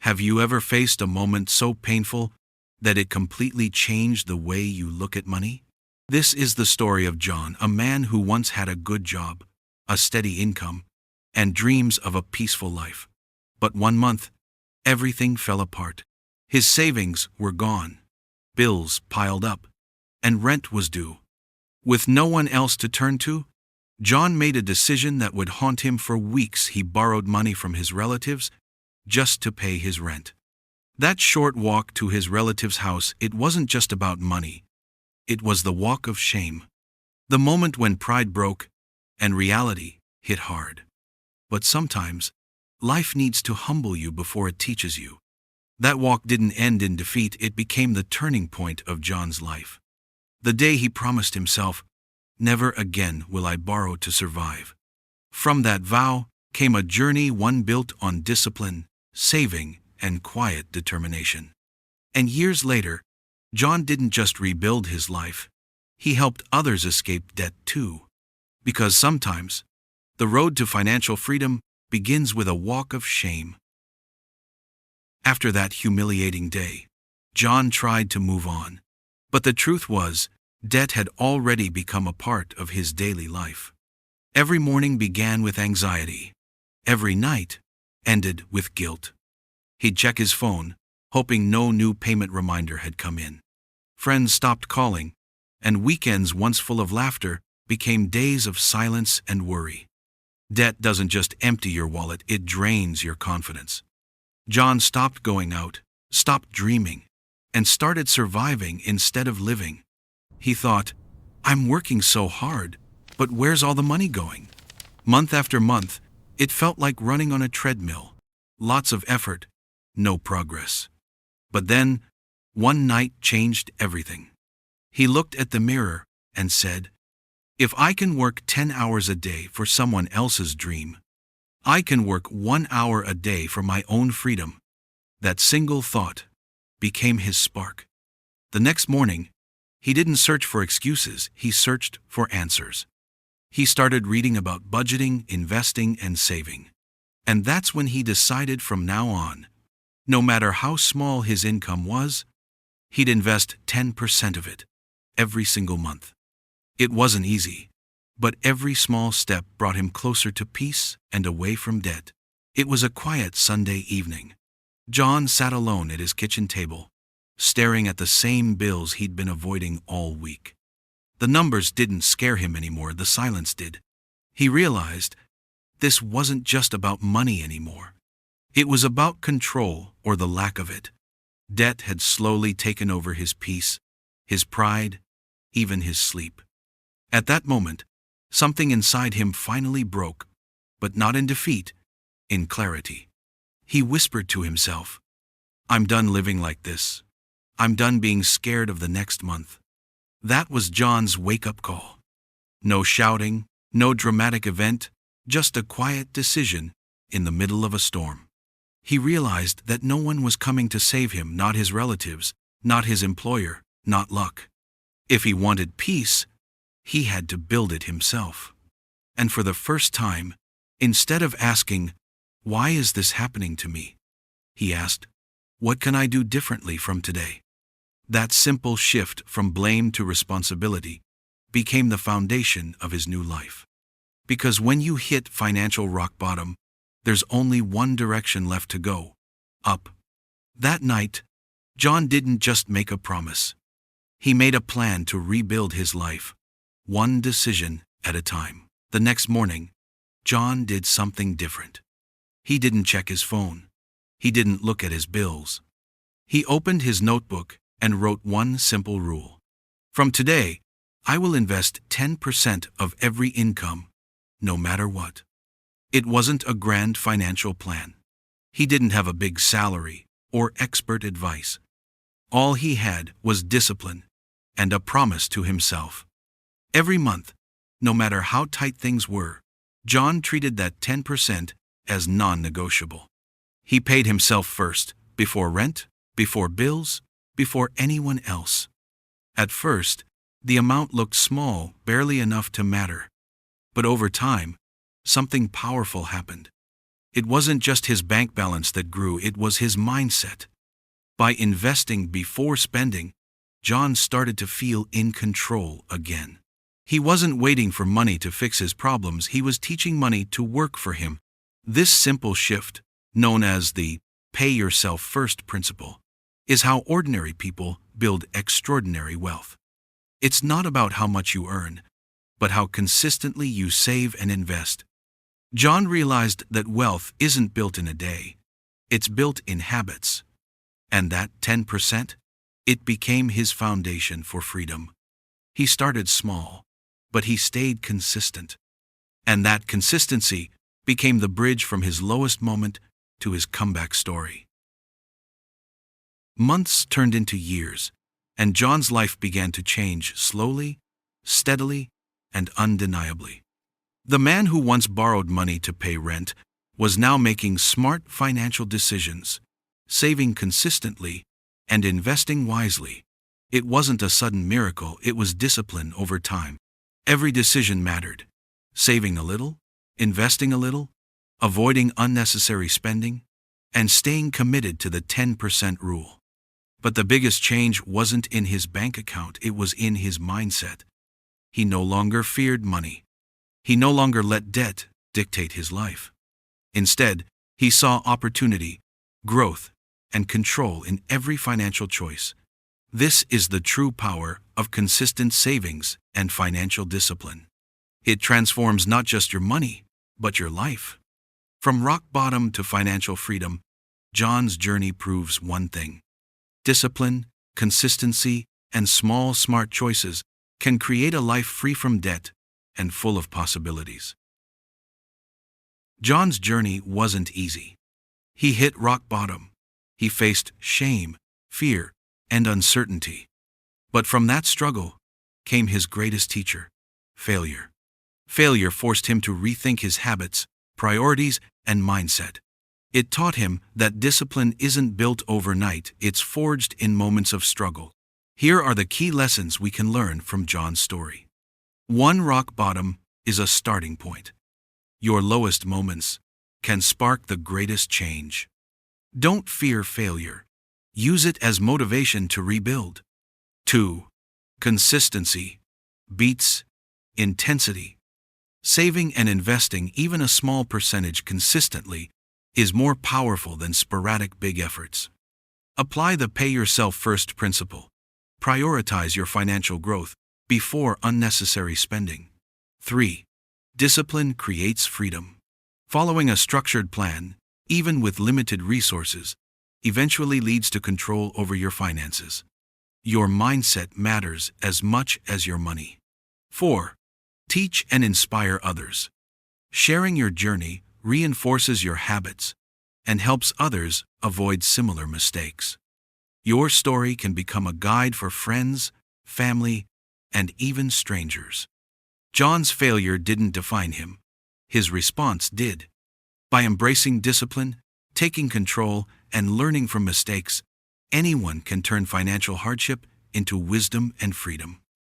Have you ever faced a moment so painful that it completely changed the way you look at money? This is the story of John, a man who once had a good job, a steady income, and dreams of a peaceful life. But one month, everything fell apart. His savings were gone, bills piled up, and rent was due. With no one else to turn to, John made a decision that would haunt him for weeks. He borrowed money from his relatives just to pay his rent. That short walk to his relative's house, it wasn't just about money. It was the walk of shame. The moment when pride broke and reality hit hard. But sometimes, life needs to humble you before it teaches you. That walk didn't end in defeat, it became the turning point of John's life. The day he promised himself, "Never again will I borrow to survive." From that vow came a journey, one built on discipline, saving, and quiet determination. And years later, John didn't just rebuild his life, he helped others escape debt too. Because sometimes, the road to financial freedom begins with a walk of shame. After that humiliating day, John tried to move on. But the truth was, debt had already become a part of his daily life. Every morning began with anxiety. Every night ended with guilt. He'd check his phone, hoping no new payment reminder had come in. Friends stopped calling, and weekends once full of laughter became days of silence and worry. Debt doesn't just empty your wallet, it drains your confidence. John stopped going out, stopped dreaming, and started surviving instead of living. He thought, "I'm working so hard, but where's all the money going?" Month after month, it felt like running on a treadmill. Lots of effort, no progress. But then, one night changed everything. He looked at the mirror and said, "If I can work 10 hours a day for someone else's dream, I can work 1 hour a day for my own freedom." That single thought became his spark. The next morning, he didn't search for excuses, he searched for answers. He started reading about budgeting, investing, and saving. And that's when he decided from now on, no matter how small his income was, he'd invest 10% of it every single month. It wasn't easy, but every small step brought him closer to peace and away from debt. It was a quiet Sunday evening. John sat alone at his kitchen table, staring at the same bills he'd been avoiding all week. The numbers didn't scare him anymore, the silence did. He realized this wasn't just about money anymore. It was about control, or the lack of it. Debt had slowly taken over his peace, his pride, even his sleep. At that moment, something inside him finally broke, but not in defeat, in clarity. He whispered to himself, "I'm done living like this. I'm done being scared of the next month." That was John's wake-up call. No shouting, no dramatic event, just a quiet decision in the middle of a storm. He realized that no one was coming to save him, not his relatives, not his employer, not luck. If he wanted peace, he had to build it himself. And for the first time, instead of asking, "Why is this happening to me?" he asked, "What can I do differently from today?" That simple shift from blame to responsibility became the foundation of his new life. Because when you hit financial rock bottom, there's only one direction left to go: up. That night, John didn't just make a promise. He made a plan to rebuild his life, one decision at a time. The next morning, John did something different. He didn't check his phone. He didn't look at his bills. He opened his notebook and wrote one simple rule. "From today, I will invest 10% of every income, no matter what." It wasn't a grand financial plan. He didn't have a big salary or expert advice. All he had was discipline and a promise to himself. Every month, no matter how tight things were, John treated that 10% as non-negotiable. He paid himself first, before rent, before bills, before anyone else. At first, the amount looked small, barely enough to matter. But over time, something powerful happened. It wasn't just his bank balance that grew, it was his mindset. By investing before spending, John started to feel in control again. He wasn't waiting for money to fix his problems, he was teaching money to work for him. This simple shift, known as the pay yourself first principle, is how ordinary people build extraordinary wealth. It's not about how much you earn, but how consistently you save and invest. John realized that wealth isn't built in a day, it's built in habits. And that 10%, it became his foundation for freedom. He started small, but he stayed consistent. And that consistency became the bridge from his lowest moment to his comeback story. Months turned into years, and John's life began to change slowly, steadily, and undeniably. The man who once borrowed money to pay rent was now making smart financial decisions, saving consistently, and investing wisely. It wasn't a sudden miracle, it was discipline over time. Every decision mattered. Saving a little, investing a little, avoiding unnecessary spending, and staying committed to the 10% rule. But the biggest change wasn't in his bank account, it was in his mindset. He no longer feared money. He no longer let debt dictate his life. Instead, he saw opportunity, growth, and control in every financial choice. This is the true power of consistent savings and financial discipline. It transforms not just your money, but your life. From rock bottom to financial freedom, John's journey proves one thing: discipline, consistency, and small, smart choices can create a life free from debt and full of possibilities. John's journey wasn't easy. He hit rock bottom. He faced shame, fear, and uncertainty. But from that struggle came his greatest teacher: failure. Failure forced him to rethink his habits, priorities, and mindset. It taught him that discipline isn't built overnight, it's forged in moments of struggle. Here are the key lessons we can learn from John's story. 1. Rock bottom is a starting point. Your lowest moments can spark the greatest change. Don't fear failure. Use it as motivation to rebuild. 2. Consistency beats intensity. Saving and investing even a small percentage consistently is more powerful than sporadic big efforts. Apply the pay yourself first principle. Prioritize your financial growth before unnecessary spending. 3. Discipline creates freedom. Following a structured plan, even with limited resources, eventually leads to control over your finances. Your mindset matters as much as your money. 4. Teach and inspire others. Sharing your journey reinforces your habits and helps others avoid similar mistakes. Your story can become a guide for friends, family, and even strangers. John's failure didn't define him. His response did. By embracing discipline, taking control, and learning from mistakes, anyone can turn financial hardship into wisdom and freedom.